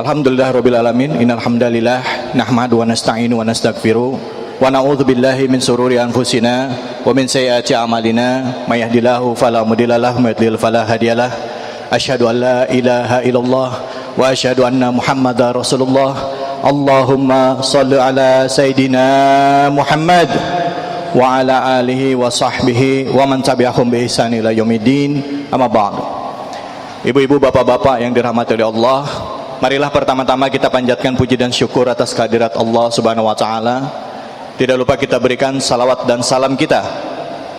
Alhamdulillah rabbil alamin. Innal hamdalillah nahmadu wa nasta'inu wa nastaghfiru wa na'udzu billahi min sururi anfusina wa min sayyiati a'malina may yahdihillahu fala mudhillalah wa may yudhlil fala hadiyalah. Asyhadu an la ilaha illallah wa asyhadu anna Muhammadar Rasulullah. Allahumma shalli ala sayidina Muhammad wa ala alihi wa sahbihi wa man tabi'ahum bi ihsan ila yaumiddin. Amma ba'd. Ibu-ibu, bapak-bapak yang dirahmati oleh Allah, marilah pertama-tama kita panjatkan puji dan syukur atas kehadirat Allah Subhanahu wa taala. Tidak lupa kita berikan salawat dan salam kita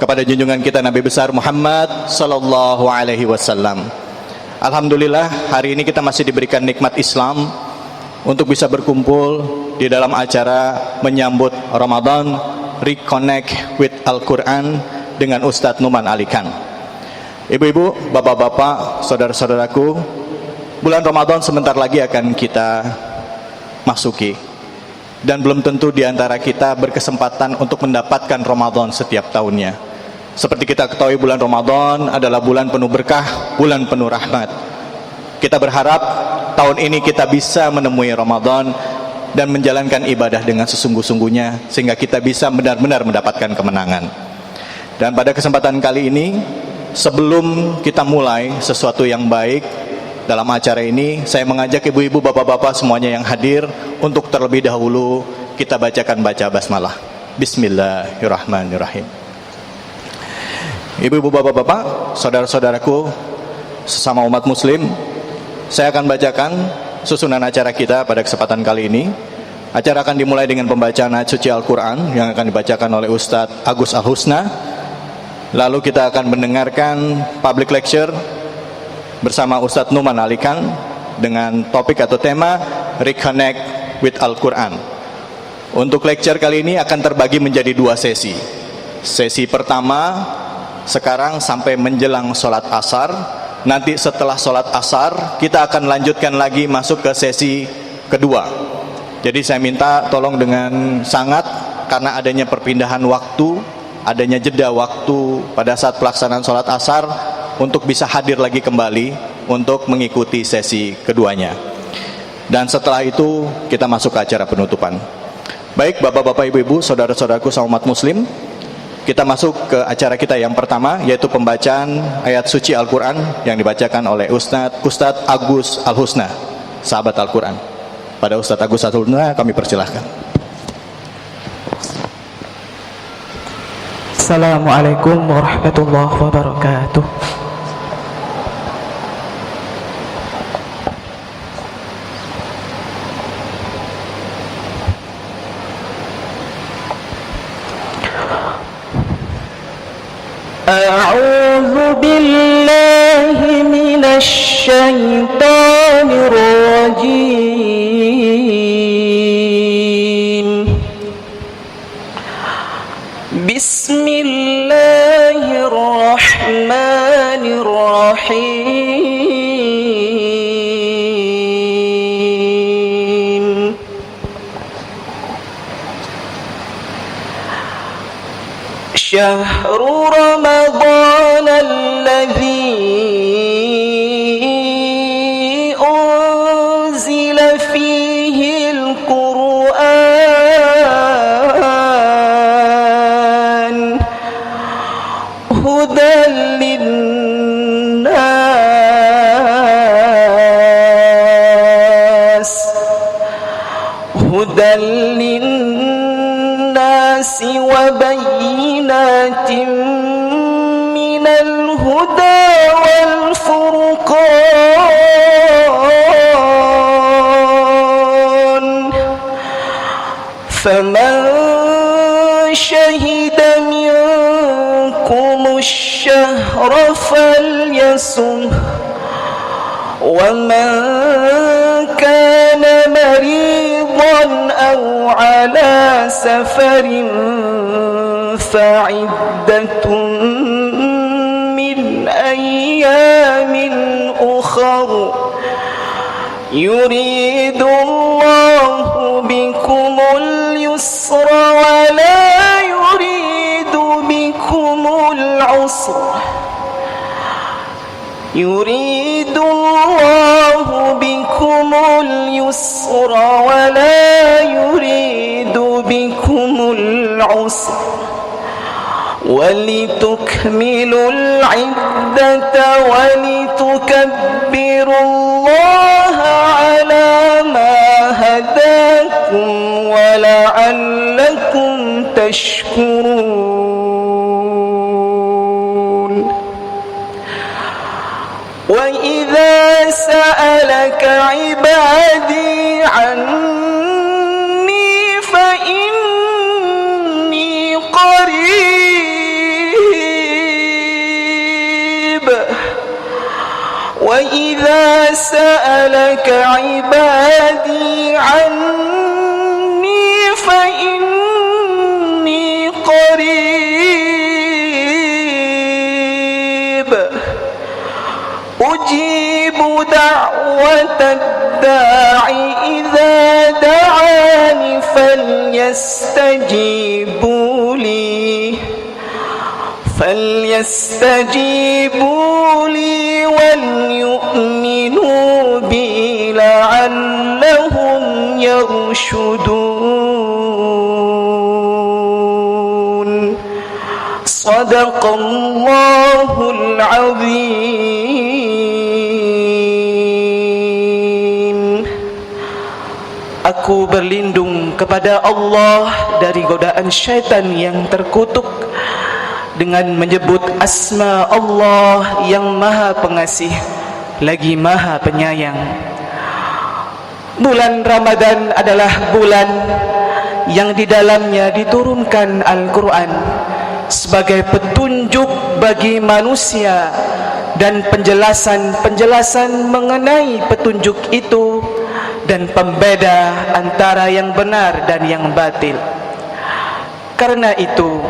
kepada junjungan kita Nabi besar Muhammad sallallahu alaihi wasallam. Alhamdulillah, hari ini kita masih diberikan nikmat Islam untuk bisa berkumpul di dalam acara menyambut Ramadan Reconnect with Al-Quran dengan Ustadz Nouman Alikan. Ibu-ibu, bapak-bapak, saudara-saudaraku, bulan Ramadan sebentar lagi akan kita masuki, dan belum tentu di antara kita berkesempatan untuk mendapatkan Ramadan setiap tahunnya. Seperti kita ketahui, bulan Ramadan adalah bulan penuh berkah, bulan penuh rahmat. Kita berharap tahun ini kita bisa menemui Ramadan dan menjalankan ibadah dengan sesungguh-sungguhnya, sehingga kita bisa benar-benar mendapatkan kemenangan. Dan pada kesempatan kali ini, sebelum kita mulai sesuatu yang baik dalam acara ini, saya mengajak ibu-ibu, bapak-bapak semuanya yang hadir untuk terlebih dahulu kita baca basmalah. Bismillahirrahmanirrahim. Ibu-ibu, bapak-bapak, saudara-saudaraku sesama umat muslim, saya akan bacakan susunan acara kita pada kesempatan kali ini. Acara akan dimulai dengan pembacaan ayat suci Al-Quran yang akan dibacakan oleh Ustadz Agus Al-Husna. Lalu kita akan mendengarkan public lecture bersama Ustadz Nouman Alikan dengan topik atau tema Reconnect with Al-Quran. Untuk lecture kali ini akan terbagi menjadi dua sesi. Sesi pertama sekarang sampai menjelang sholat asar. Nanti setelah sholat asar kita akan lanjutkan lagi masuk ke sesi kedua. Jadi saya minta tolong dengan sangat, karena adanya perpindahan waktu, adanya jeda waktu pada saat pelaksanaan sholat asar, untuk bisa hadir lagi kembali untuk mengikuti sesi keduanya. Dan setelah itu kita masuk ke acara penutupan. Baik bapak-bapak, ibu-ibu, saudara-saudaraku sama umat muslim, kita masuk ke acara kita yang pertama, yaitu pembacaan ayat suci Al-Quran yang dibacakan oleh Ustadz Agus Al-Husna, sahabat Al-Quran. Pada Ustadz Agus Al-Husna kami persilahkan. Assalamualaikum warahmatullahi wabarakatuh. A'udzu billahi minasy syaithanir rajim. Bismillahirrahmanirrahim. Syahrul Ramadan alladzi unzila fihi al-Qur'an hudan linnas wa bayyinatin minal huda wal furqan faman shahida minkumus syahra falyasum wa man kana maridan aw ala safarin fa'iddatun min ayyamin ukhar yuridu Allahu bikumul yusra wa la yuridu bikumul usra yuridu Allah الله بكم اليسر ولا يريد بكم العسر ولتكملوا العدة ولتكبروا الله على ما هداكم ولعلكم تشكرون وإذا سألك عبادي عني فإني قريب وإذا سألك عبادي عني فإني قريب أجيب دعوة الداع إذا دعاني فليستجيبوا لي وليؤمنوا بي لعلهم يرشدون صدق الله العظيم. Aku berlindung kepada Allah dari godaan syaitan yang terkutuk dengan menyebut asma Allah yang maha pengasih lagi maha penyayang. Bulan Ramadan adalah bulan yang di dalamnya diturunkan Al-Quran sebagai petunjuk bagi manusia dan penjelasan-penjelasan mengenai petunjuk itu dan pembeda antara yang benar dan yang batil. Karena itu,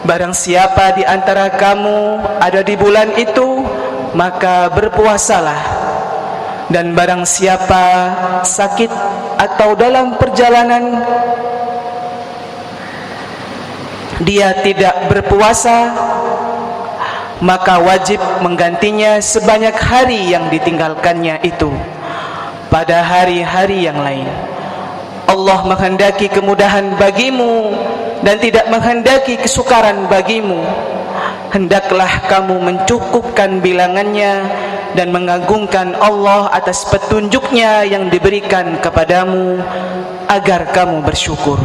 barang siapa di antara kamu ada di bulan itu, maka berpuasalah. Dan barang siapa sakit atau dalam perjalanan dia tidak berpuasa, maka wajib menggantinya sebanyak hari yang ditinggalkannya itu pada hari-hari yang lain. Allah menghendaki kemudahan bagimu dan tidak menghendaki kesukaran bagimu. Hendaklah kamu mencukupkan bilangannya dan mengagungkan Allah atas petunjuknya yang diberikan kepadamu agar kamu bersyukur.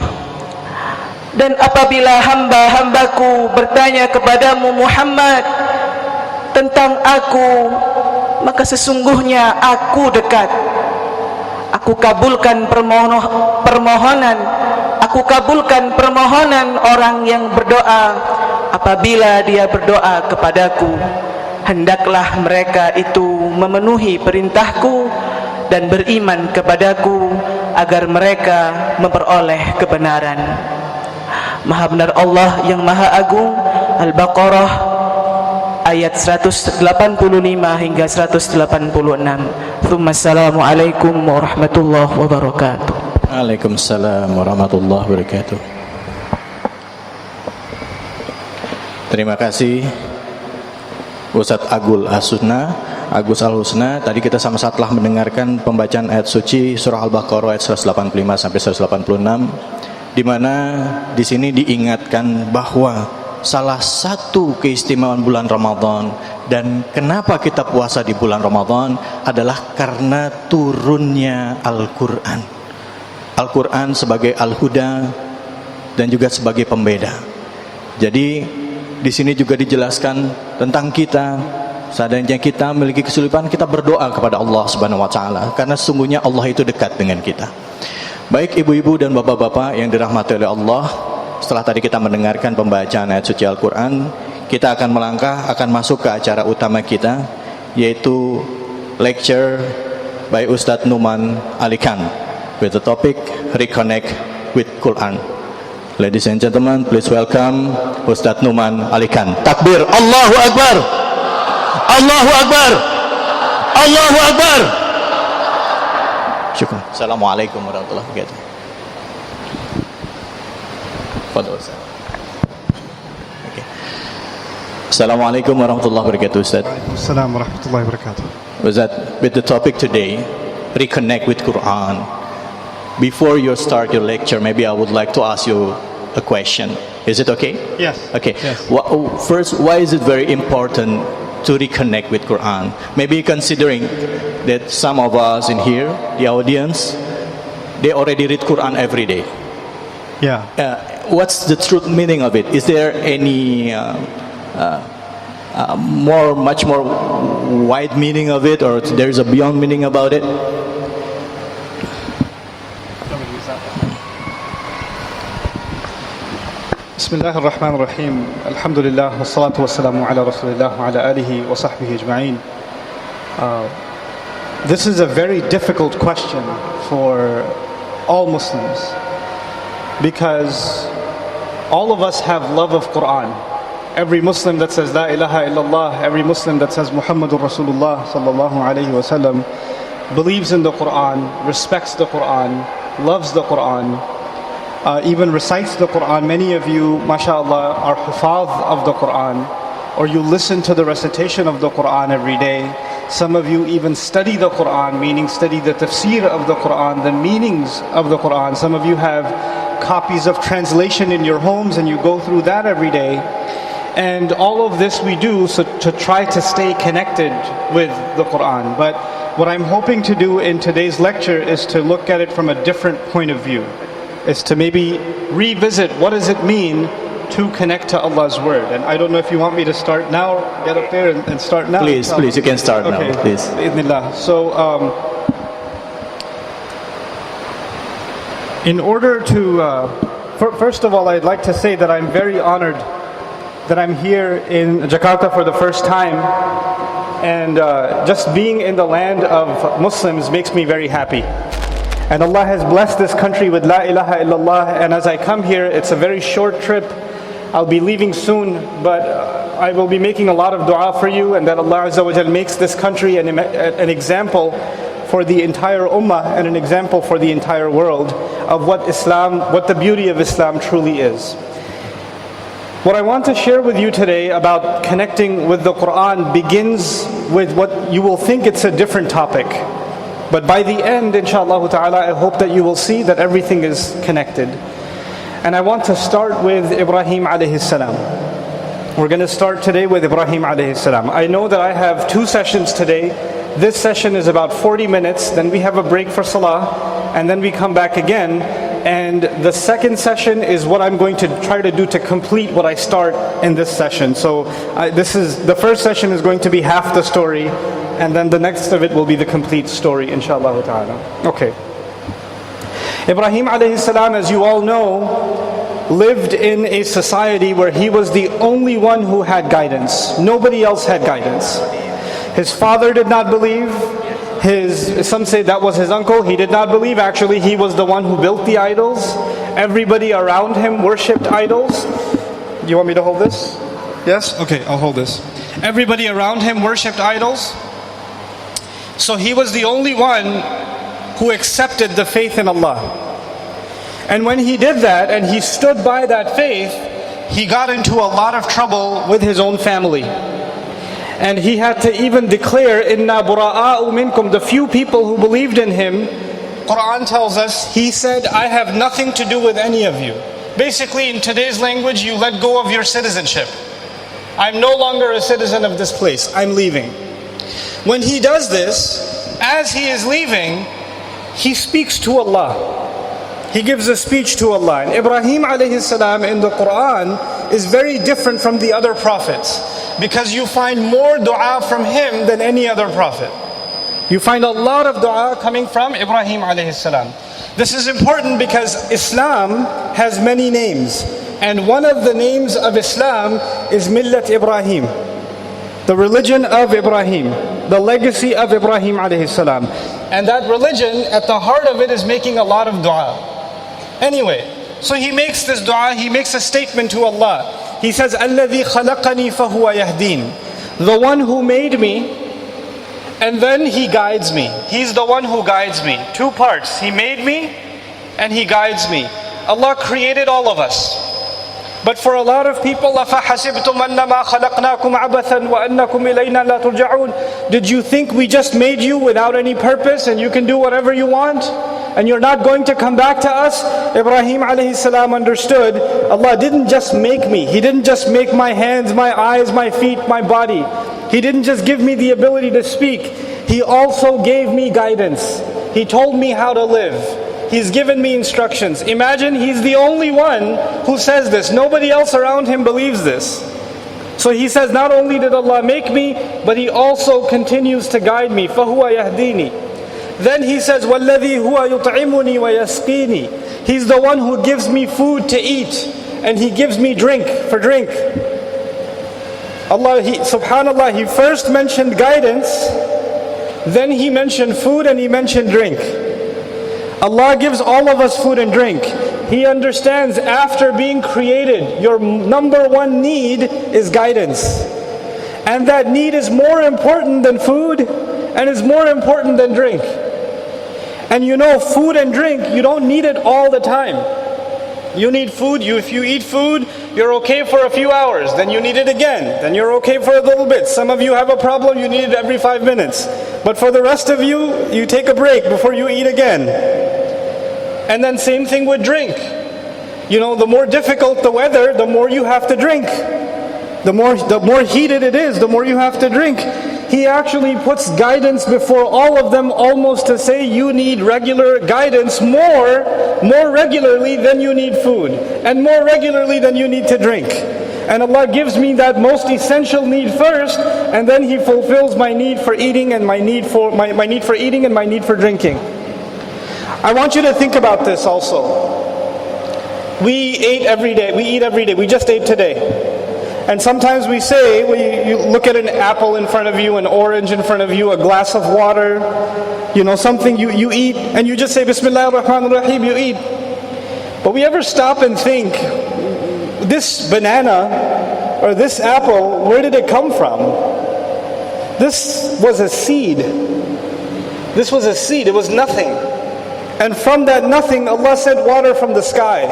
Dan apabila hamba-hambaku bertanya kepadamu Muhammad tentang aku, maka sesungguhnya aku dekat. Aku kabulkan permohonan orang yang berdoa apabila dia berdoa kepadaku. Hendaklah mereka itu memenuhi perintahku dan beriman kepadaku agar mereka memperoleh kebenaran. Maha benar Allah yang Maha Agung. Al-Baqarah ayat 185 hingga 186. Assalamualaikum warahmatullahi wabarakatuh. Waalaikumsalam warahmatullahi wabarakatuh. Terima kasih Ustadz Agus Al-Husna. Tadi kita sama-sama telah mendengarkan pembacaan ayat suci surah Al-Baqarah ayat 185 sampai 186, di mana di sini diingatkan bahwa salah satu keistimewaan bulan Ramadan dan kenapa kita puasa di bulan Ramadan adalah karena turunnya Al-Quran. Al-Quran sebagai Al-Huda dan juga sebagai pembeda. Jadi di sini juga dijelaskan tentang kita, seandainya kita memiliki kesulitan, kita berdoa kepada Allah Subhanahu wa taala karena sesungguhnya Allah itu dekat dengan kita. Baik ibu-ibu dan bapak-bapak yang dirahmati oleh Allah, setelah tadi kita mendengarkan pembacaan ayat suci Al-Quran, kita akan masuk ke acara utama kita, yaitu lecture by Ustadz Nouman Alikan with the topic Reconnect with Quran. Ladies and gentlemen, please welcome Ustadz Nouman Alikan. Takbir, Allahu Akbar, Allahu Akbar, Allahu Akbar. Syukur. Assalamualaikum warahmatullahi wabarakatuh. Okay. Assalamualaikum warahmatullahi wabarakatuh, Ustaz. Waalaikumsalam warahmatullahi wabarakatuh. was that with the topic today, reconnect with Quran. Before you start your lecture, maybe I would like to ask you a question. Is it okay? Yes. Okay. Yes. First, why is it very important to reconnect with Quran? Maybe considering that some of us in here, the audience, they already read Quran every day. Yeah. What's the true meaning of it? Is there any much more wide meaning of it, or there's a beyond meaning about it? بسم الله الرحمن الرحيم الحمد لله والصلاة والسلام على رسول الله وعلى آله وصحبه أجمعين. This is a very difficult question for all Muslims, because all of us have love of Quran. Every Muslim that says La ilaha illallah, every Muslim that says Muhammadur Rasulullah sallallahu alayhi wa sallam, believes in the Quran, respects the Quran, loves the Quran, even recites the Quran. Many of you, mashallah, are hufaz of the Quran, or you listen to the recitation of the Quran every day. Some of you even study the Quran, meaning study the tafsir of the Quran, the meanings of the Quran. Some of you have copies of translation in your homes and you go through that every day. And all of this we do so to try to stay connected with the Quran. But what I'm hoping to do in today's lecture is to look at it from a different point of view. Is to maybe revisit what does it mean to connect to Allah's Word. And I don't know if you want me to start now, get up there and start now. Please, you can start now, please. Bismillah. So, in order to, first of all, I'd like to say that I'm very honored that I'm here in Jakarta for the first time. And just being in the land of Muslims makes me very happy. And Allah has blessed this country with La ilaha illallah. And as I come here, it's a very short trip. I'll be leaving soon, but I will be making a lot of dua for you, and that Allah Azza wa Jal makes this country an example for the entire ummah and an example for the entire world of what the beauty of Islam truly is. What I want to share with you today about connecting with the Quran begins with what you will think it's a different topic. But by the end, inshallah ta'ala, I hope that you will see that everything is connected. And I want to start with Ibrahim alayhi salam. We're going to start today with Ibrahim alayhi salam. I know that I have 2 sessions today. This session is about 40 minutes, then we have a break for salah, and then we come back again. And the second session is what I'm going to try to do to complete what I start in this session. So the first session is going to be half the story, and then the next of it will be the complete story, inshallah ta'ala. Okay. Ibrahim alayhi salam, as you all know, lived in a society where he was the only one who had guidance. Nobody else had guidance. His father did not believe. Some say that was his uncle. He did not believe. Actually, he was the one who built the idols. Everybody around him worshipped idols. Do you want me to hold this? Yes? Okay, I'll hold this. Everybody around him worshipped idols. So he was the only one who accepted the faith in Allah. And when he did that and he stood by that faith, he got into a lot of trouble with his own family. And he had to even declare, Inna bura'a'u minkum, the few people who believed in him. Quran tells us, he said, I have nothing to do with any of you. Basically, in today's language, you let go of your citizenship. I'm no longer a citizen of this place. I'm leaving. When he does this, as he is leaving, he speaks to Allah. He gives a speech to Allah. And Ibrahim alayhi salam in the Quran is very different from the other prophets, because you find more dua from him than any other prophet. You find a lot of dua coming from Ibrahim alayhi salam. This is important because Islam has many names. And one of the names of Islam is Millat Ibrahim, the religion of Ibrahim, the legacy of Ibrahim alayhi salam. And that religion, at the heart of it, is making a lot of dua. Anyway, so he makes this dua, he makes a statement to Allah. He says, الَّذِي خَلَقَنِي فَهُوَ يَهْدِينِ, the one who made me, and then he guides me. He's the one who guides me. 2 parts. He made me, and he guides me. Allah created all of us. But for a lot of people, أَفَحَسِبْتُمْ أَنَّمَا خَلَقْنَاكُمْ عَبَثًا وَأَنَّكُمْ إِلَيْنَا لَا تُرْجَعُونَ. Did you think we just made you without any purpose and you can do whatever you want? And you're not going to come back to us? Ibrahim alayhi salam understood, Allah didn't just make me. He didn't just make my hands, my eyes, my feet, my body. He didn't just give me the ability to speak. He also gave me guidance. He told me how to live. He's given me instructions. Imagine he's the only one who says this. Nobody else around him believes this. So he says, not only did Allah make me, but He also continues to guide me. فَهُوَ يَهْدِينِ. Then He says, وَالَّذِي هُوَ يُطْعِمُنِي وَيَسْقِينِ. He's the one who gives me food to eat, and He gives me drink for drink. Allah, subhanallah, He first mentioned guidance, then He mentioned food, and He mentioned drink. Allah gives all of us food and drink. He understands after being created, your number one need is guidance. And that need is more important than food and is more important than drink. And you know, food and drink, you don't need it all the time. You need food, if you eat food, you're okay for a few hours, then you need it again, then you're okay for a little bit. Some of you have a problem, you need it every 5 minutes. But for the rest of you, you take a break before you eat again. And then same thing with drink. You know, the more difficult the weather, the more you have to drink. The more heated it is, the more you have to drink. He actually puts guidance before all of them, almost to say you need regular guidance more regularly than you need food, and more regularly than you need to drink. And Allah gives me that most essential need first, and then He fulfills my need for eating and my need for eating and my need for drinking. I want you to think about this also. We eat every day. We just ate today. And sometimes we say, you look at an apple in front of you, an orange in front of you, a glass of water, you know, something you eat, and you just say, Bismillah ar-Rahman ar-Rahim, you eat. But we ever stop and think, this banana or this apple, where did it come from? This was a seed. This was a seed, it was nothing. And from that nothing, Allah sent water from the sky.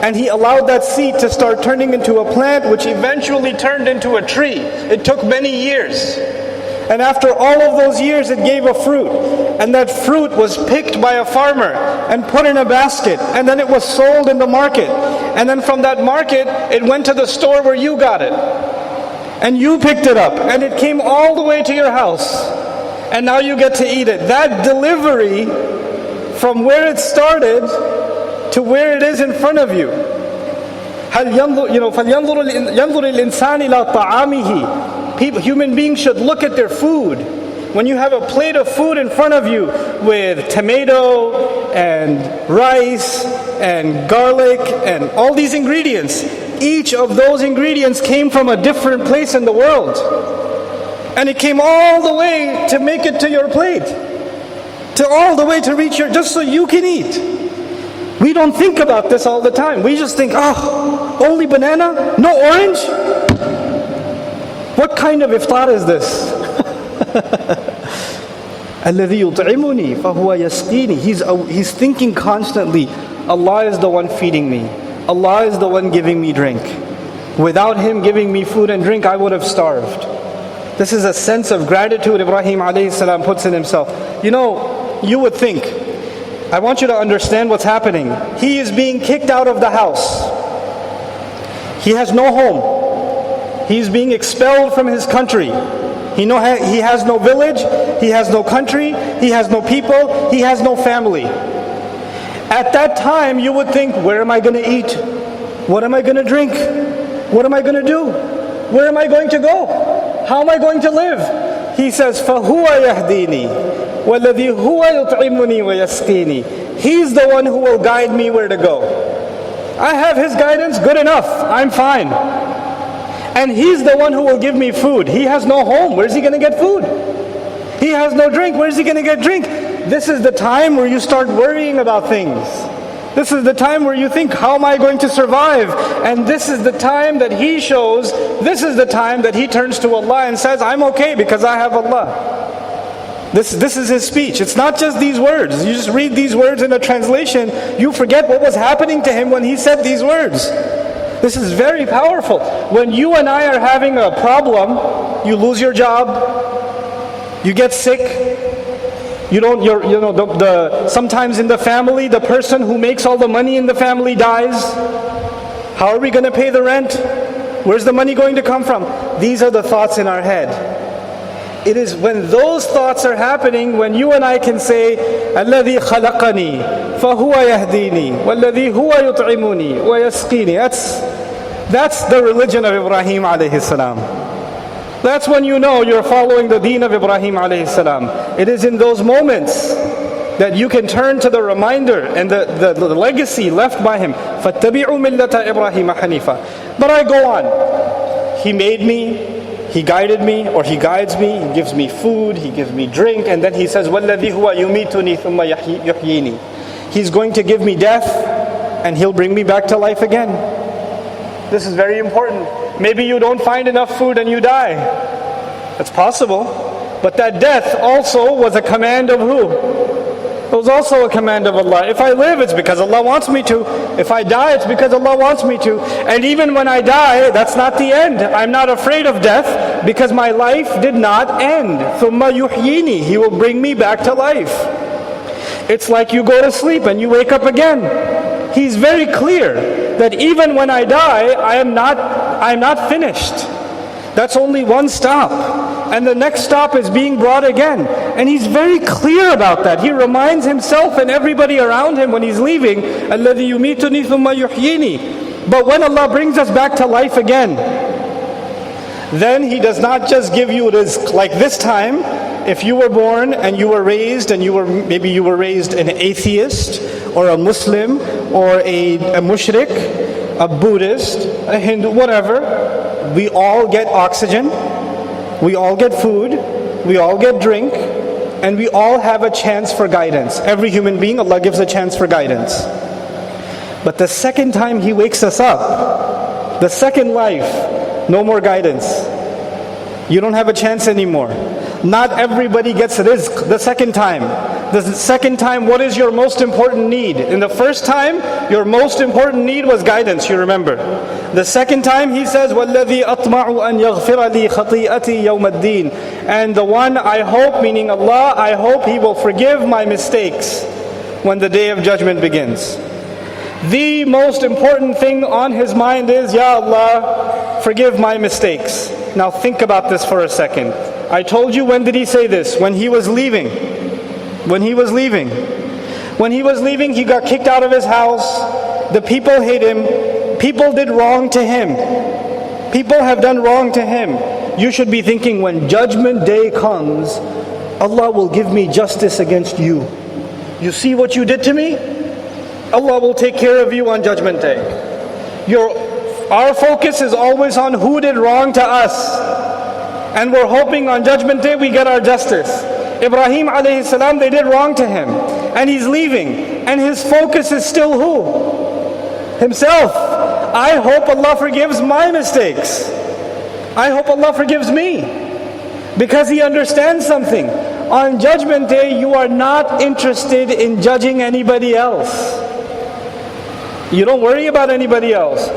And He allowed that seed to start turning into a plant, which eventually turned into a tree. It took many years. And after all of those years, it gave a fruit. And that fruit was picked by a farmer and put in a basket. And then it was sold in the market. And then from that market, it went to the store where you got it. And you picked it up. And it came all the way to your house. And now you get to eat it. That delivery from where it started to where it is in front of you. فَلْيَنْظُرِ الْإِنسَانِ إِلَىٰ طَعَامِهِ. Human beings should look at their food. When you have a plate of food in front of you with tomato and rice and garlic and all these ingredients, each of those ingredients came from a different place in the world. And it came all the way to make it to your plate. All the way to reach just so you can eat. We don't think about this all the time. We just think, only banana? No orange? What kind of iftar is this? الَّذِي يُطْعِمُنِي فَهُوَ يَسْقِينِ. He's thinking constantly, Allah is the one feeding me. Allah is the one giving me drink. Without Him giving me food and drink, I would have starved. This is a sense of gratitude Ibrahim alayhi salam puts in himself. You know, you would think, I want you to understand what's happening. He is being kicked out of the house. He has no home. He's being expelled from his country. He has no village. He has no country. He has no people. He has no family. At that time, you would think, where am I going to eat? What am I going to drink? What am I going to do? Where am I going to go? How am I going to live? He says, فَهُوَ يَهْدِينِ وَالَّذِي هُوَ يُطْعِمُنِي وَيَسْقِينِ. He's the one who will guide me where to go. I have His guidance, good enough, I'm fine. And He's the one who will give me food. He has no home, where's He going to get food? He has no drink, where's He going to get drink? This is the time where you start worrying about things. This is the time where you think, how am I going to survive? And this is the time that He shows, this is the time that he turns to Allah and says, I'm okay because I have Allah. This is His speech. It's not just these words. You just read these words in a translation, you forget what was happening to him when he said these words. This is very powerful. When you and I are having a problem, you lose your job, you get sick, sometimes in the family, the person who makes all the money in the family dies. How are we going to pay the rent? Where's the money going to come from? These are the thoughts in our head. It is when those thoughts are happening, when you and I can say, الَّذِي خَلَقَنِي فَهُوَ يَهْدِينِي وَالَّذِي هُوَ يُطْعِمُنِي وَيَسْقِينِي. That's the religion of Ibrahim alayhi salam. That's when you know you're following the deen of Ibrahim alayhi salam. It is in those moments that you can turn to the reminder and the legacy left by him. فَاتَّبِعُوا مِلَّةَ إِبْرَاهِيمَ حَنِيفًا. But I go on. He made me, He guided me, or He guides me, He gives me food, He gives me drink, and then He says, وَالَّذِي هُوَ يُمِيتُنِي ثُمَّ يُحْيِينِي. He's going to give me death, and He'll bring me back to life again. This is very important. Maybe you don't find enough food and you die. That's possible. But that death also was a command of who? It was also a command of Allah. If I live, it's because Allah wants me to. If I die, it's because Allah wants me to. And even when I die, that's not the end. I'm not afraid of death because my life did not end. ثُمَّ يُحْيِينِي. He will bring me back to life. It's like you go to sleep and you wake up again. He's very clear that even when I die, I'm not finished. That's only one stop. And the next stop is being brought again. And He's very clear about that. He reminds Himself and everybody around Him when He's leaving, الَّذِي يُمِيتُنِي ثُمَّ يُحْيِينِي. But when Allah brings us back to life again, then He does not just give you rizq. Like this time, if you were born and you were raised, and maybe you were raised an atheist, or a Muslim, or a mushrik, a Buddhist, a Hindu, whatever, we all get oxygen, we all get food, we all get drink, and we all have a chance for guidance. Every human being, Allah gives a chance for guidance. But the second time He wakes us up, the second life, no more guidance. You don't have a chance anymore. Not everybody gets rizq the second time. The second time, what is your most important need? In the first time, your most important need was guidance, you remember. The second time, He says, وَالَّذِي أَطْمَعُ أَنْ يَغْفِرَ لِي خَطِيئَتِي يَوْمَ الدِّينِ. And the one I hope, meaning Allah, I hope He will forgive my mistakes when the day of judgment begins. The most important thing on his mind is, Ya Allah, forgive my mistakes. Now think about this for a second. I told you, when did he say this? When he was leaving. When he was leaving. When he was leaving, he got kicked out of his house. The people hate him. People did wrong to him. People have done wrong to him. You should be thinking, when judgment day comes, Allah will give me justice against you. You see what you did to me? Allah will take care of you on judgment day. Our focus is always on who did wrong to us. And we're hoping on judgment day we get our justice. Ibrahim alayhi salam, they did wrong to him. And he's leaving. And his focus is still who? Himself. I hope Allah forgives my mistakes. I hope Allah forgives me. Because he understands something. On judgment day, you are not interested in judging anybody else. You don't worry about anybody else.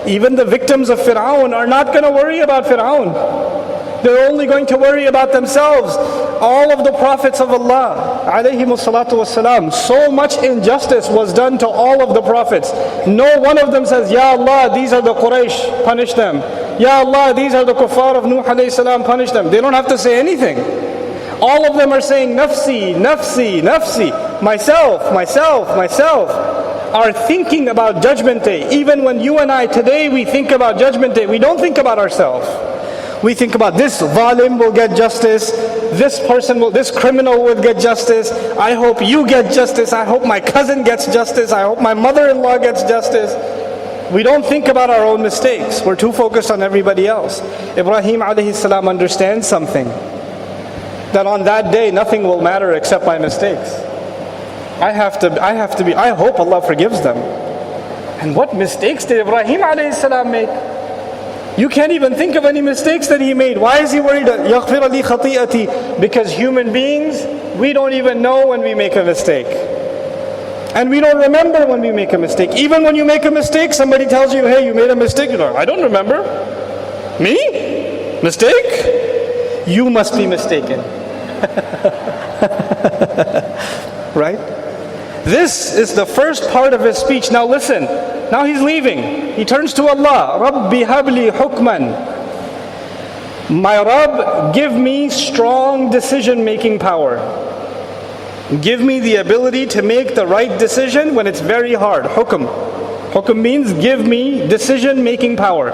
Even the victims of Fir'aun are not going to worry about Fir'aun. They're only going to worry about themselves. All of the prophets of Allah, alayhimus salatu wassalam, so much injustice was done to all of the prophets. No one of them says, Ya Allah, these are the Quraysh, punish them. Ya Allah, these are the kuffar of Nuh alayhi salam, punish them. They don't have to say anything. All of them are saying, Nafsi, Nafsi, Nafsi, myself, myself, myself. Are thinking about judgment day. Even when you and I today, we think about judgment day, we don't think about ourselves. We think about this zalim will get justice, this criminal will get justice, I hope you get justice, I hope my cousin gets justice, I hope my mother-in-law gets justice. We don't think about our own mistakes. We're too focused on everybody else. Ibrahim alayhi salam understands something. That on that day, nothing will matter except my mistakes. I hope Allah forgives them. And what mistakes did Ibrahim alayhi salam make? You can't even think of any mistakes that he made. Why is he worried? يَغْفِرَ لِي خَطِيئَتِي. Because human beings, we don't even know when we make a mistake. And we don't remember when we make a mistake. Even when you make a mistake, somebody tells you, hey, you made a mistake. You're like, I don't remember. Me? Mistake? You must be mistaken. Right? This is the first part of his speech. Now listen. Now he's leaving. He turns to Allah. Rabbi habli hukman. My Rabb, give me strong decision-making power. Give me the ability to make the right decision when it's very hard. Hukm. Hukm means give me decision-making power.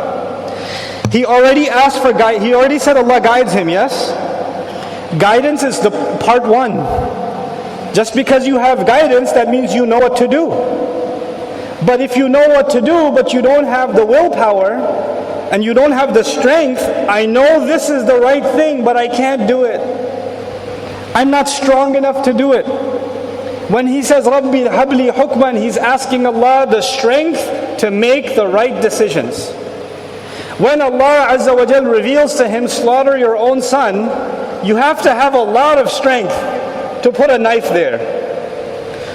He already asked for guidance. He already said Allah guides him, yes? Guidance is the part one. Just because you have guidance, that means you know what to do. But if you know what to do, but you don't have the willpower, and you don't have the strength, I know this is the right thing, but I can't do it. I'm not strong enough to do it. When he says, Rabbi habli hukman, he's asking Allah the strength to make the right decisions. When Allah Azza wa Jal reveals to him, slaughter your own son, you have to have a lot of strength to put a knife there.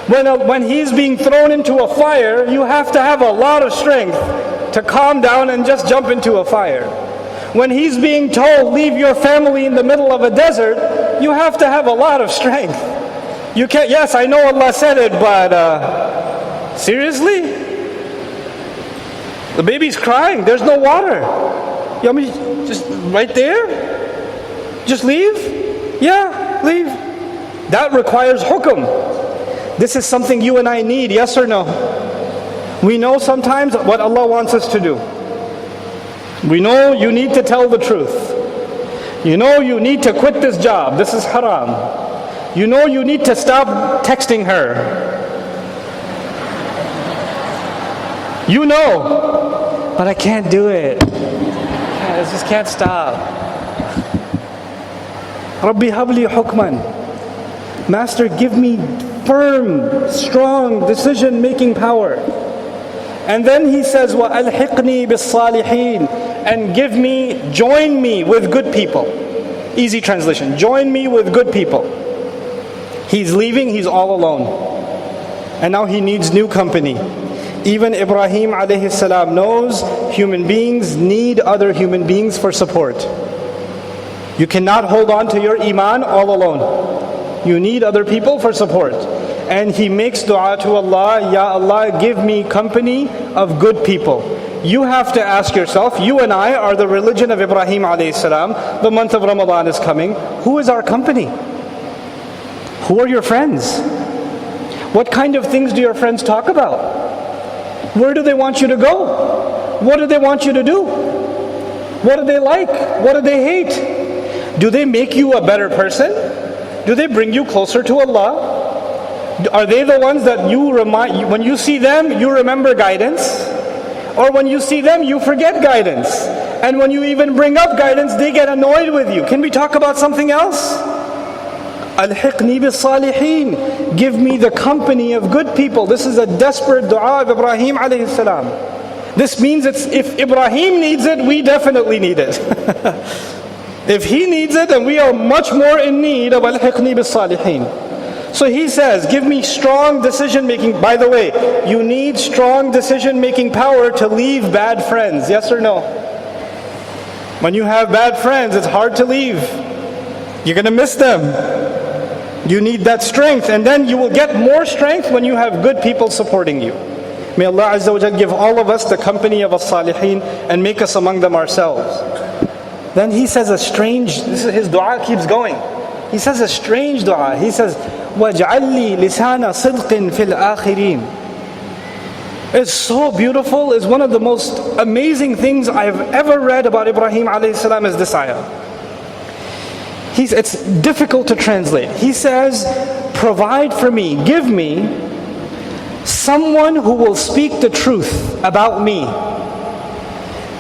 When he's being thrown into a fire, you have to have a lot of strength to calm down and just jump into a fire. When he's being told, leave your family in the middle of a desert, you have to have a lot of strength. You can't, yes, I know Allah said it, but seriously? The baby's crying, there's no water. You want me just right there? Just leave? Yeah, leave. That requires hukum. This is something you and I need, yes or no? We know sometimes what Allah wants us to do. We know you need to tell the truth. You know you need to quit this job. This is haram. You know you need to stop texting her. You know, but I can't do it. I just can't stop. Rabbi habli hukman. Master, give me firm, strong decision-making power. And then he says, وَأَلْحِقْنِي بِالصَّالِحِينَ, and join me with good people. Easy translation, join me with good people. He's leaving, he's all alone. And now he needs new company. Even Ibrahim alayhi salam knows human beings need other human beings for support. You cannot hold on to your iman all alone. You need other people for support. And he makes dua to Allah, Ya Allah, give me company of good people. You have to ask yourself, you and I are the religion of Ibrahim alayhi salam. The month of Ramadan is coming. Who is our company? Who are your friends? What kind of things do your friends talk about? Where do they want you to go? What do they want you to do? What do they like? What do they hate? Do they make you a better person? Do they bring you closer to Allah? Are they the ones that when you see them, you remember guidance? Or when you see them, you forget guidance? And when you even bring up guidance, they get annoyed with you. Can we talk about something else? Alhiqni bis-salihin. Give me the company of good people. This is a desperate dua of Ibrahim alayhi salam. This means if Ibrahim needs it, we definitely need it. If he needs it, then we are much more in need of alhiqni bis-salihin. So he says, give me strong decision-making. By the way, you need strong decision-making power to leave bad friends. Yes or no? When you have bad friends, it's hard to leave. You're going to miss them. You need that strength. And then you will get more strength when you have good people supporting you. May Allah Azza wa Jal give all of us the company of as-salihin and make us among them ourselves. Then he says his dua keeps going. He says a strange dua. He says, وَاجْعَلْ لِي لِسَانَ صِدْقٍ فِي الْآخِرِينَ. It's so beautiful. It's one of the most amazing things I've ever read about Ibrahim alayhi salam is this ayah. It's difficult to translate. He says, provide for me, give me someone who will speak the truth about me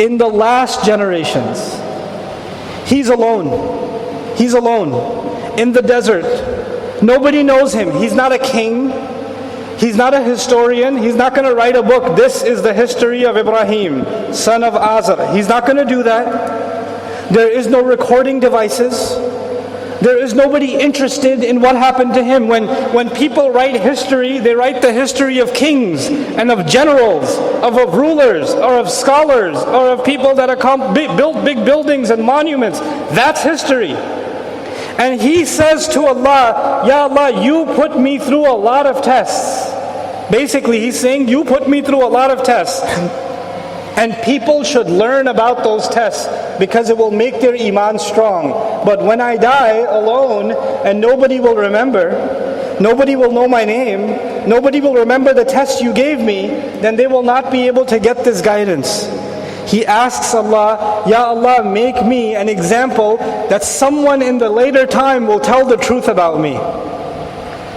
in the last generations. He's alone. He's alone in the desert. Nobody knows him. He's not a king. He's not a historian. He's not going to write a book. This is the history of Ibrahim, son of Azar. He's not going to do that. There is no recording devices. There is nobody interested in what happened to him. When people write history, they write the history of kings and of generals, of rulers, or of scholars, or of people that built big buildings and monuments. That's history. And he says to Allah, Ya Allah, you put me through a lot of tests. Basically, he's saying, you put me through a lot of tests. And people should learn about those tests because it will make their iman strong. But when I die alone and nobody will remember, nobody will know my name, nobody will remember the test you gave me, then they will not be able to get this guidance. He asks Allah, Ya Allah, make me an example that someone in the later time will tell the truth about me.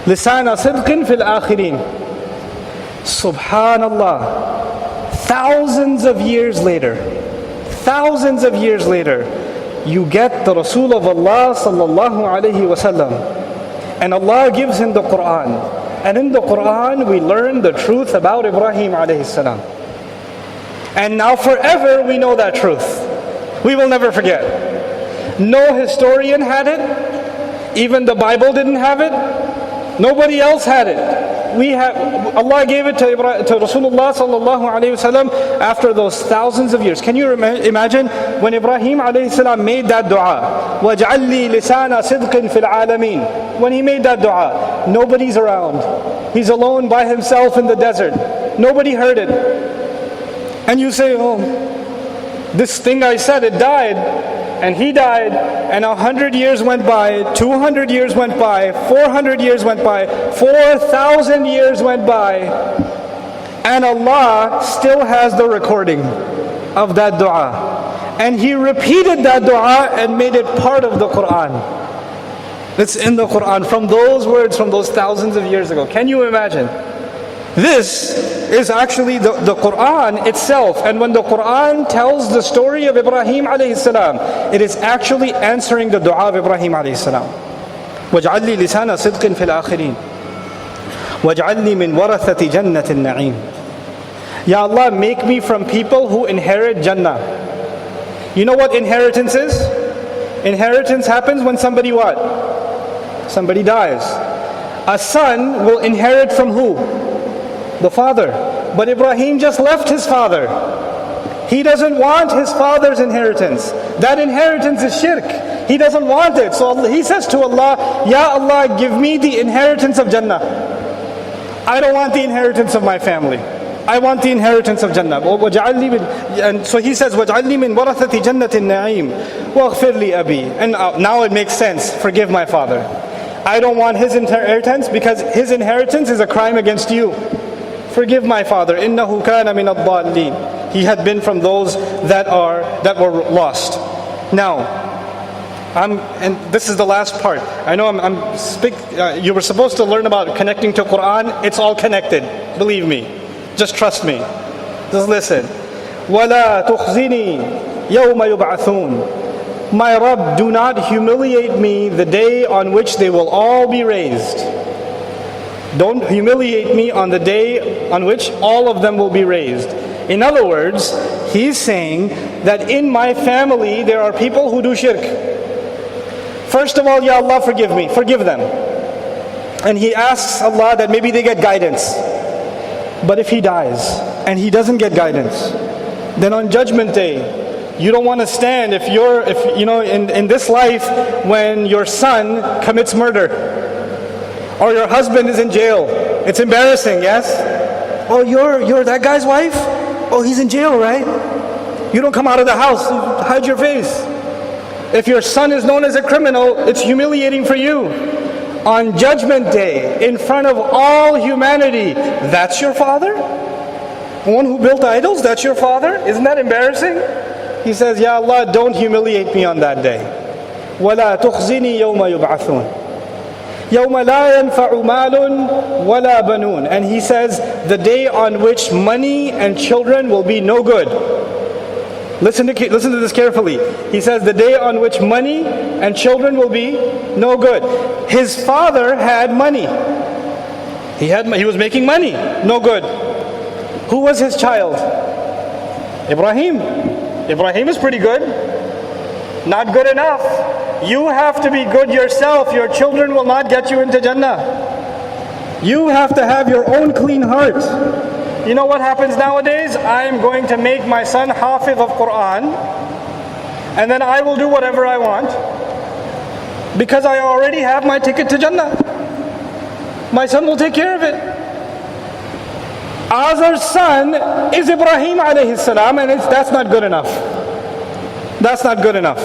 Lisana sidqin fil akhirin. Subhanallah. Thousands of years later, you get the Rasul of Allah sallallahu alaihi wasallam, and Allah gives him the Quran. And in the Quran we learn the truth about Ibrahim alayhi salam. And now forever we know that truth. We will never forget. No historian had it. Even the Bible didn't have it. Nobody else had it. Allah gave it to Rasulullah sallallahu alayhi wasallam after those thousands of years. Can you imagine when Ibrahim alayhi salam made that dua? وَاجْعَلْ لِي لِسَانَ صِدْقٍ فِي الْعَالَمِينَ. When he made that dua, nobody's around. He's alone by himself in the desert. Nobody heard it. And you say, oh, this thing I said, it died. And he died, and 100 years went by, 200 years went by, 400 years went by, 4,000 years went by, and Allah still has the recording of that dua. And He repeated that dua and made it part of the Quran. It's in the Quran, from those words, from those thousands of years ago. Can you imagine? This is actually the Quran itself. And when the Quran tells the story of Ibrahim alayhi salam, it is actually answering the dua of Ibrahim alayhi salam. وَاجْعَلْ لِي لِسَانَ صِدْقٍ فِي الْآخِرِينَ وَاجْعَلْنِي مِنْ وَرَثَةِ جَنَّةِ النَّعِيمِ. Ya Allah, make me from people who inherit Jannah. You know what inheritance is? Inheritance happens when somebody what? Somebody dies. A son will inherit from who? The father. But Ibrahim just left his father. He doesn't want his father's inheritance. That inheritance is shirk. He doesn't want it. So he says to Allah, Ya Allah, give me the inheritance of Jannah. I don't want the inheritance of my family. I want the inheritance of Jannah. And so he says, وَاجْعَلْنِي مِنْ وَرَثَةِ جَنَّةِ النَّعِيمِ وَاغْفِرْ لِي أَبِي. And now it makes sense. Forgive my father. I don't want his inheritance because his inheritance is a crime against you. Forgive my father. إِنَّهُ كَانَ مِنَ الضَّالِّينَ. He had been from those that were lost. Now, and this is the last part. I know you were supposed to learn about connecting to Quran. It's all connected. Believe me. Just trust me. Just listen. وَلَا تُخْزِنِي يَوْمَ يُبْعَثُونَ. My Rabb, do not humiliate me the day on which they will all be raised. Don't humiliate me on the day on which all of them will be raised. In other words, he's saying that in my family there are people who do shirk. First of all, Ya Allah, forgive me, forgive them. And he asks Allah that maybe they get guidance. But if he dies and he doesn't get guidance, then on Judgment Day, you don't want to stand if in this life when your son commits murder or your husband is in jail. It's embarrassing, yes? Oh, you're that guy's wife? Oh, he's in jail, right? You don't come out of the house, hide your face. If your son is known as a criminal, it's humiliating for you. On Judgment Day, in front of all humanity, that's your father? The one who built idols, that's your father? Isn't that embarrassing? He says, Ya Allah, don't humiliate me on that day. وَلَا تُخْزِنِي يَوْمَ يُبْعَثُونَ يَوْمَ لَا يَنْفَعُ مَالٌ وَلَا بَنُونَ. And he says, the day on which money and children will be no good. Listen to this carefully. He says, the day on which money and children will be no good. His father had money. He was making money. No good. Who was his child? Ibrahim. Ibrahim is pretty good. Not good enough. You have to be good yourself. Your children will not get you into Jannah. You have to have your own clean heart. You know what happens nowadays? I'm going to make my son Hafiz of Quran, and then I will do whatever I want because I already have my ticket to Jannah. My son will take care of it. Azar's son is Ibrahim alayhi salam, and that's not good enough. That's not good enough.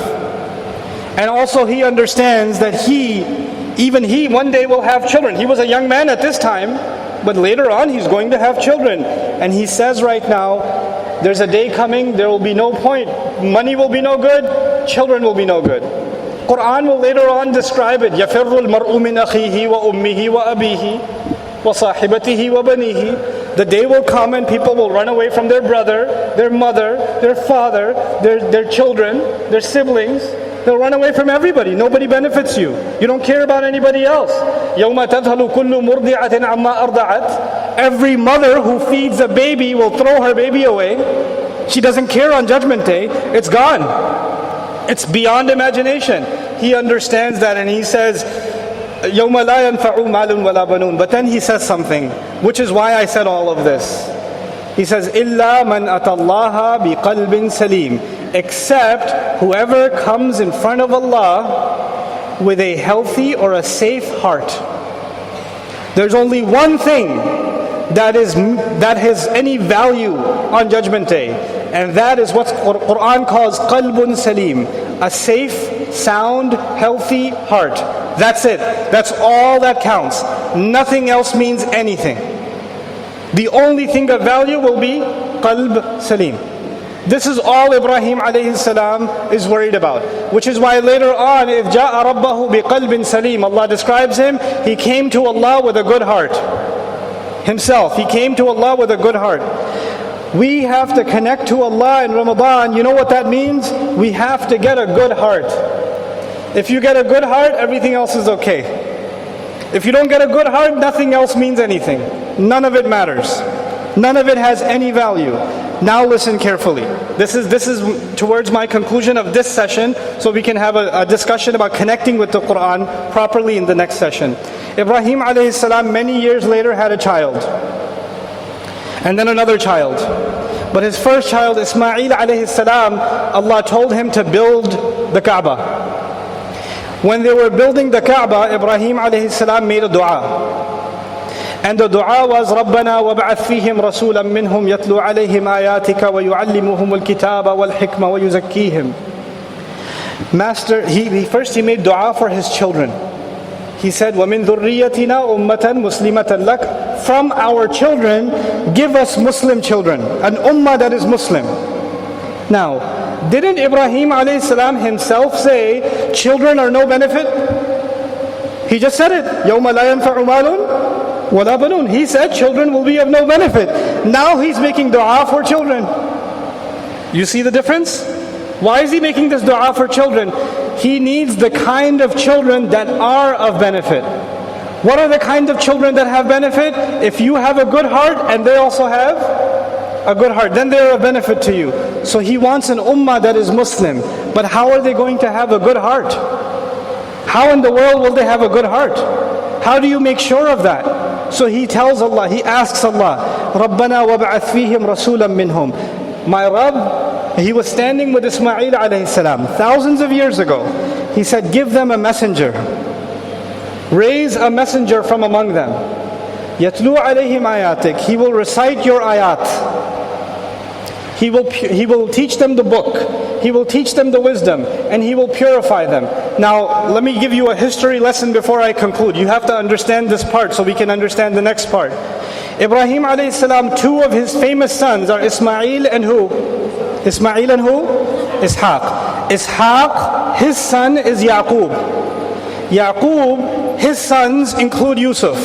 And also he understands that even he one day will have children. He was a young man at this time, but later on he's going to have children. And he says right now, there's a day coming, there will be no point. Money will be no good, children will be no good. Quran will later on describe it. يَفِرُّ الْمَرْءُ مِنْ أَخِيهِ وَأُمِّهِ وَأَبِيهِ وَصَاحِبَتِهِ وَبَنِيهِ. The day will come and people will run away from their brother, their mother, their father, their children, their siblings. They'll run away from everybody. Nobody benefits you. You don't care about anybody else. يَوْمَ تَذْهَلُ كُلُّ مُرْضِعَةٍ عَمَّا أَرْضَعَتْ. Every mother who feeds a baby will throw her baby away. She doesn't care on Judgment Day. It's gone. It's beyond imagination. He understands that and he says, يَوْمَ لَا يَنْفَعُ مَالٌ وَلَا بَنُونَ. But then he says something, which is why I said all of this. He says, إِلَّا مَنْ أَتَى اللَّهَ بِقَلْبٍ سَلِيمٍ. Except whoever comes in front of Allah with a healthy or a safe heart. There's only one thing that has any value on Judgment Day, and that is what Quran calls qalbun salim, a safe, sound, healthy heart. That's it. That's all that counts. Nothing else means anything. The only thing of value will be qalb salim. This is all Ibrahim alayhi salam is worried about. Which is why later on, إِذْ جَاءَ رَبَّهُ بِقَلْبٍ سَلِيمٍ, Allah describes him, he came to Allah with a good heart. Himself, he came to Allah with a good heart. We have to connect to Allah in Ramadan. You know what that means? We have to get a good heart. If you get a good heart, everything else is okay. If you don't get a good heart, nothing else means anything. None of it matters. None of it has any value. Now listen carefully. This is towards my conclusion of this session, so we can have a discussion about connecting with the Quran properly in the next session. Ibrahim alayhi salam many years later had a child. And then another child. But his first child, Ismail alayhi salam, Allah told him to build the Kaaba. When they were building the Kaaba, Ibrahim alayhi salam made a dua. And the dua was, رَبَّنَا وَابْعَثْ فِيهِمْ رَسُولًا مِّنْهُمْ يَتْلُو عَلَيْهِمْ آيَاتِكَ وَيُعَلِّمُهُمُ الْكِتَابَ وَالْحِكْمَةَ وَيُزَكِّيهِمْ. Master, he made dua for his children. He said, وَمِن ذُرِّيَّتِنَا أُمَّةً مُسْلِمَةً لَكَ. From our children, give us Muslim children, an ummah that is Muslim. Now, didn't Ibrahim alayhi salam himself say, children are no benefit? He just said it. يَوْمَ لَا يَنْفَعُ مَالٌ وَلَا بَنُونَ. He said children will be of no benefit. Now he's making dua for children. You see the difference? Why is he making this dua for children? He needs the kind of children that are of benefit. What are the kind of children that have benefit? If you have a good heart and they also have a good heart, then they are of benefit to you. So he wants an ummah that is Muslim. But how are they going to have a good heart? How in the world will they have a good heart? How do you make sure of that? So he tells Allah, he asks Allah, رَبَّنَا وَابْعَثْ فِيهِمْ رَسُولًا مِّنْهُمْ. My Rabb, he was standing with Ismail alayhi salam thousands of years ago. He said, give them a messenger. Raise a messenger from among them. يَتْلُو عَلَيْهِمْ آيَاتِكَ. He will recite your ayat. He will teach them the book. He will teach them the wisdom. And He will purify them. Now, let me give you a history lesson before I conclude. You have to understand this part so we can understand the next part. Ibrahim alayhi salam, two of his famous sons are Ismail and who? Ismail and who? Ishaq. Ishaq, his son is Yaqub. Yaqub, his sons include Yusuf.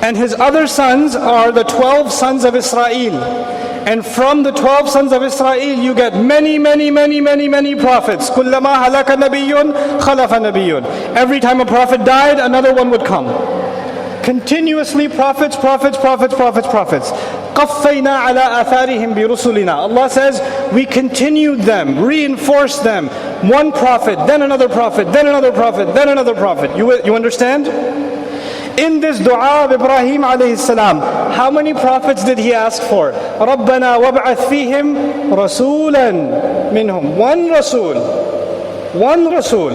And his other sons are the 12 sons of Israel. And from the 12 sons of Israel, you get many prophets. كُلَّمَا هَلَكَ نَبِيٌّ خَلَفَ نَبِيٌّ. Every time a prophet died, another one would come. Continuously prophets. قَفَّيْنَا عَلَىٰ آثَارِهِمْ بِرُسُلِنَا. Allah says, we continued them, reinforced them. One prophet, then another prophet, then another prophet, then another prophet. You understand? In this dua of Ibrahim alayhi salam, how many prophets did he ask for? رَبَّنَا وَابْعَثْ فِيهِمْ رَسُولًا مِنْهُمْ. One Rasul. One Rasul.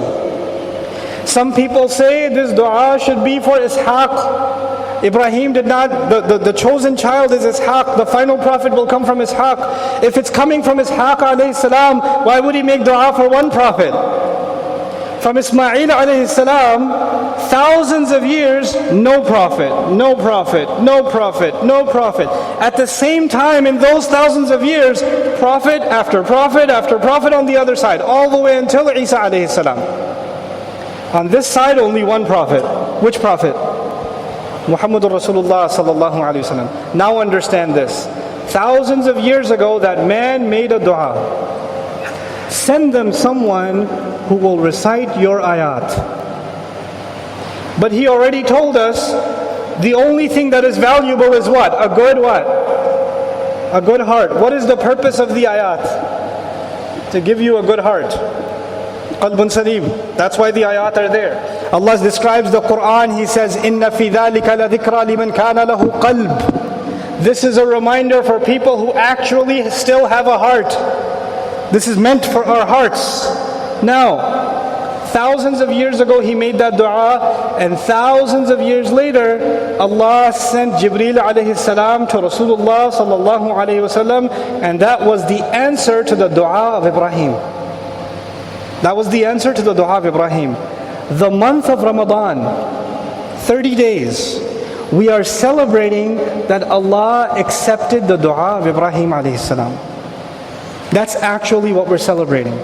Some people say this dua should be for Ishaq. Ibrahim did not, the chosen child is Ishaq. The final prophet will come from Ishaq. If it's coming from Ishaq alayhi salam, why would he make dua for one prophet? From Ismail alayhi salam, thousands of years, no prophet, no prophet, no prophet, no prophet. At the same time, in those thousands of years, prophet after prophet after prophet on the other side, all the way until Isa alayhi salam. On this side, only one prophet. Which prophet? Muhammadur Rasulullah sallallahu alayhi wasallam. Now understand this. Thousands of years ago, that man made a dua. Send them someone who will recite your ayat. But he already told us, the only thing that is valuable is what? A good what? A good heart. What is the purpose of the ayat? To give you a good heart. Qalbun salim. That's why the ayat are there. Allah describes the Quran. He says, "Inna fi dhalika la dhikra liman kana lahu qalb." This is a reminder for people who actually still have a heart. This is meant for our hearts. Now, thousands of years ago he made that dua, and thousands of years later Allah sent Jibreel alayhi salam to Rasulullah sallallahu alayhi wasallam, and that was the answer to the dua of Ibrahim. That was the answer to the dua of Ibrahim. The month of Ramadan, 30 days, we are celebrating that Allah accepted the dua of Ibrahim alayhi salam. That's actually what we're celebrating.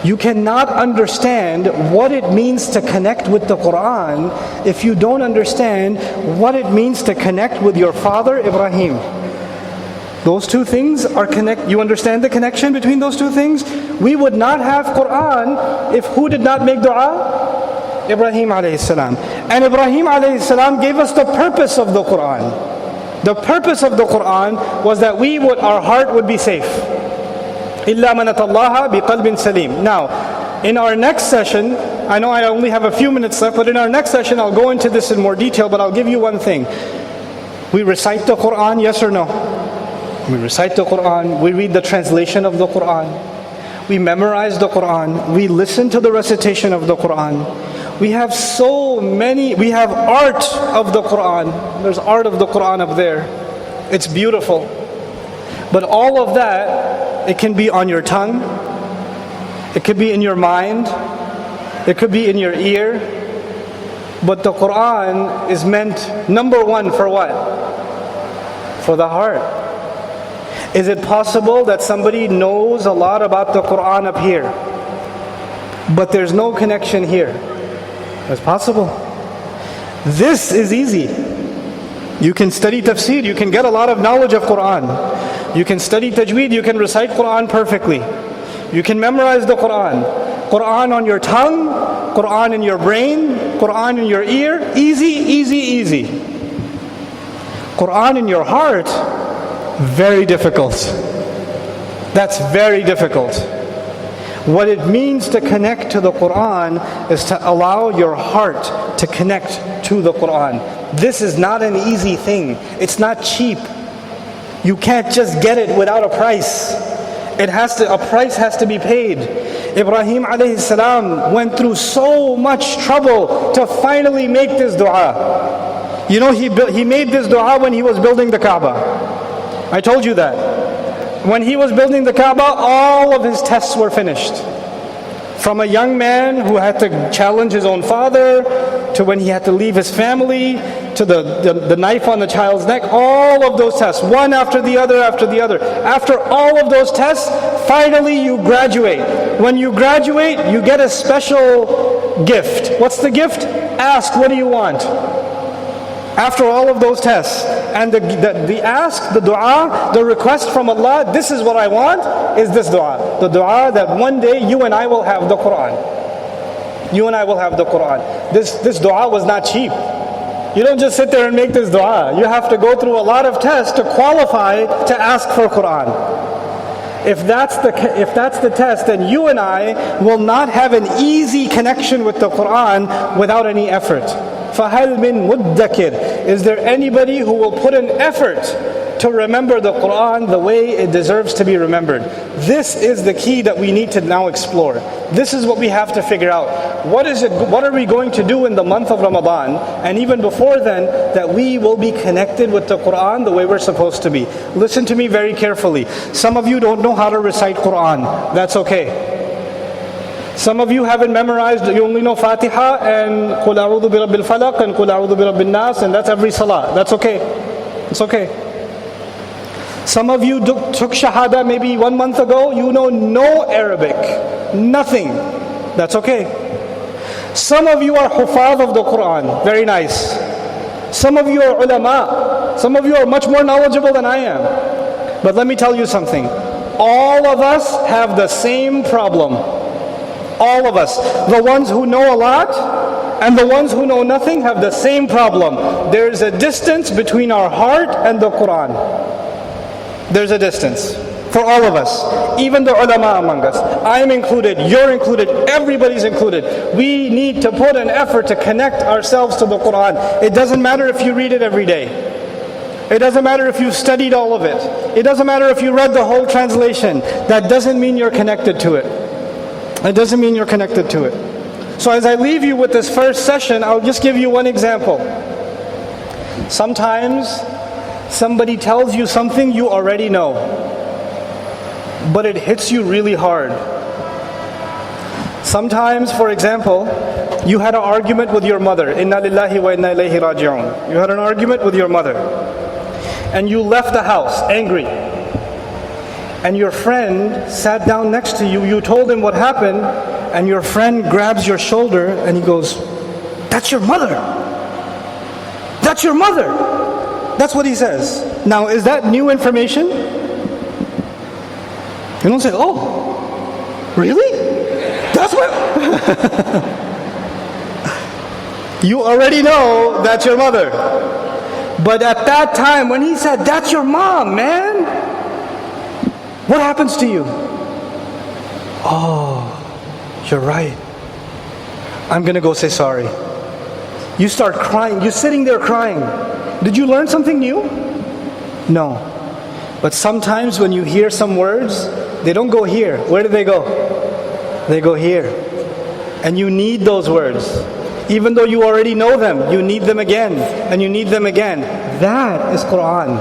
You cannot understand what it means to connect with the Quran if you don't understand what it means to connect with your father Ibrahim. Those two things are connect. You understand the connection between those two things? We would not have Quran if who did not make dua? Ibrahim alayhi salam. And Ibrahim alayhi salam gave us the purpose of the Quran. The purpose of the Quran was that our heart would be safe. إِلَّا مَنَ اللَّهَ بِقَلْبٍ سَلِيمٍ. Now, in our next session, I know I only have a few minutes left, but in our next session I'll go into this in more detail, but I'll give you one thing. We recite the Quran, yes or no? We recite the Quran, we read the translation of the Quran, we memorize the Quran, we listen to the recitation of the Quran. We have we have art of the Quran. There's art of the Quran up there. It's beautiful. But all of that, it can be on your tongue, it could be in your mind, it could be in your ear. But the Quran is meant, number one, for what? For the heart. Is it possible that somebody knows a lot about the Quran up here, but there's no connection here? That's possible. This is easy. You can study tafsir, you can get a lot of knowledge of Quran. You can study tajweed, you can recite Quran perfectly. You can memorize the Quran. Quran on your tongue, Quran in your brain, Quran in your ear. Easy, easy, easy. Quran in your heart, very difficult. That's very difficult. What it means to connect to the Quran is to allow your heart to connect to the Quran. This is not an easy thing. It's not cheap. You can't just get it without a price. A price has to be paid. Ibrahim alayhi salam went through so much trouble to finally make this dua. You know, he made this dua when he was building the Kaaba. I told you that. When he was building the Kaaba, all of his tests were finished. From a young man who had to challenge his own father, to when he had to leave his family, to the knife on the child's neck, all of those tests, one after the other after the other. After all of those tests, finally you graduate. When you graduate, you get a special gift. What's the gift? Ask, what do you want? After all of those tests, and the ask, the dua, the request from Allah, this is what I want, is this dua. The dua that one day you and I will have the Quran. You and I will have the Quran. This dua was not cheap. You don't just sit there and make this dua. You have to go through a lot of tests to qualify to ask for Quran. If that's the test, then you and I will not have an easy connection with the Quran without any effort. فَهَلْ مِن مُدَّكِرٍ? Is there anybody who will put an effort to remember the Quran the way it deserves to be remembered? This is the key that we need to now explore. This is what we have to figure out. What are we going to do in the month of Ramadan, and even before then, that we will be connected with the Quran the way we're supposed to be? Listen to me very carefully. Some of you don't know how to recite Quran. That's okay. Some of you haven't memorized, you only know Fatiha and قُلْ أَعُوذُ بِرَبِّ الْفَلَقِ and قُلْ أَعُوذُ بِرَبِّ النَّاسِ, and that's every salah. That's okay. It's okay. Some of you took Shahada maybe 1 month ago, you know no Arabic. Nothing. That's okay. Some of you are Hufaz of the Quran. Very nice. Some of you are ulama. Some of you are much more knowledgeable than I am. But let me tell you something. All of us have the same problem. All of us. The ones who know a lot and the ones who know nothing have the same problem. There is a distance between our heart and the Quran. There's a distance for all of us, even the ulama among us. I'm included, you're included, everybody's included. We need to put an effort to connect ourselves to the Quran. It doesn't matter if you read it every day. It doesn't matter if you've studied all of it. It doesn't matter if you read the whole translation. That doesn't mean you're connected to it. It doesn't mean you're connected to it. So as I leave you with this first session, I'll just give you one example. Sometimes somebody tells you something you already know, but it hits you really hard. Sometimes, for example, you had an argument with your mother. Inna lillahi wa inna ilayhi raji'un. You had an argument with your mother, and you left the house angry. And your friend sat down next to you. You told him what happened, and your friend grabs your shoulder and he goes, "That's your mother. That's your mother." That's what he says. Now, is that new information? You don't say, "Oh, really? That's what..." You already know that's your mother. But at that time, when he said, "That's your mom, man," what happens to you? "Oh, you're right. I'm going to go say sorry." You start crying. You're sitting there crying. Did you learn something new? No. But sometimes when you hear some words, they don't go here. Where do they go? They go here. And you need those words. Even though you already know them, you need them again. And you need them again. That is Quran.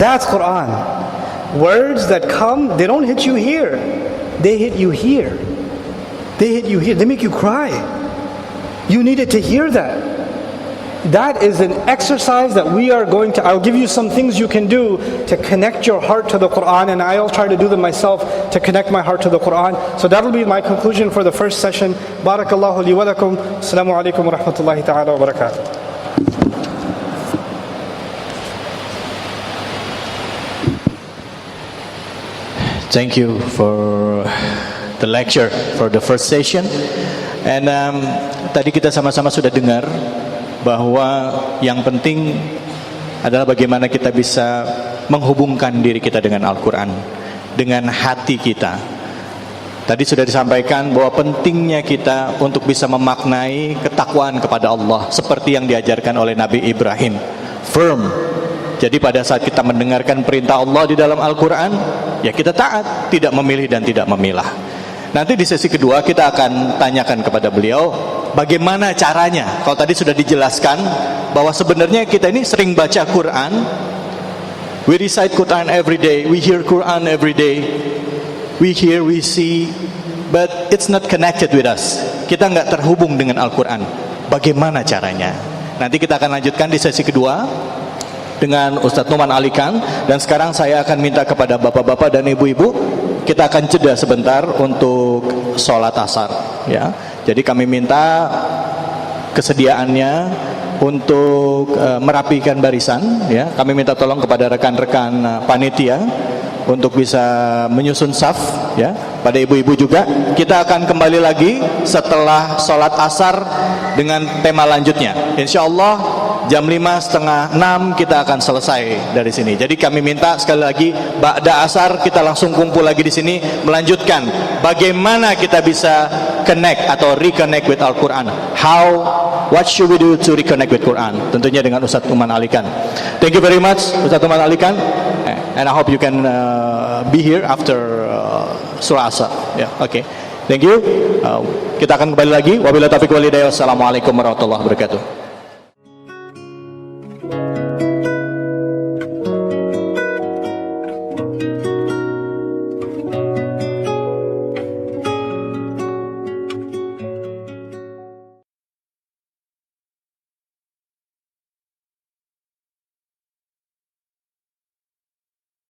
That's Quran. Words that come, they don't hit you here. They hit you here. They hit you here. They make you cry. You needed to hear that. That is an exercise that we are going to, I'll give you some things you can do to connect your heart to the Quran, and I'll try to do them myself to connect my heart to the Quran. So that'll be my conclusion for the first session. Barakallahu li wa lakum. Assalamu alaikum wa rahmatullahi ta'ala wa barakatuh. Thank you for the lecture for the first session. And tadi kita sama-sama sudah dengar bahwa yang penting adalah bagaimana kita bisa menghubungkan diri kita dengan Al-Quran, dengan hati kita. Tadi sudah disampaikan bahwa pentingnya kita untuk bisa memaknai ketakwaan kepada Allah seperti yang diajarkan oleh Nabi Ibrahim. Firm. Jadi pada saat kita mendengarkan perintah Allah di dalam Al-Quran, ya kita taat, tidak memilih dan tidak memilah. Nanti di sesi kedua kita akan tanyakan kepada beliau bagaimana caranya. Kalau tadi sudah dijelaskan bahwa sebenarnya kita ini sering baca Quran, we recite Quran every day, we hear Quran every day, we hear, we see, but it's not connected with us. Kita nggak terhubung dengan Al-Quran. Bagaimana caranya? Nanti kita akan lanjutkan di sesi kedua dengan Ustadz Nouman Alikan. Dan sekarang saya akan minta kepada bapak-bapak dan ibu-ibu, kita akan jeda sebentar untuk sholat asar, ya. Jadi kami minta kesediaannya untuk merapikan barisan, ya. Kami minta tolong kepada rekan-rekan panitia untuk bisa menyusun saf, ya. pada ibu-ibu juga. Kita akan kembali lagi setelah sholat asar dengan tema lanjutnya. Insya Allah jam 5:30 kita akan selesai dari sini. Jadi kami minta sekali lagi, ba'da asar kita langsung kumpul lagi di sini melanjutkan bagaimana kita bisa connect atau reconnect with Al-Quran. What should we do to reconnect with Quran? Tentunya dengan Ustaz Nouman Alikan. Thank you very much Ustaz Nouman Alikan, and I hope you can be here after surah asar. Yeah, okay. Thank you. Kita akan kembali lagi. Wabillahi taufiq wal hidayah. Wassalamualaikum warahmatullahi wabarakatuh.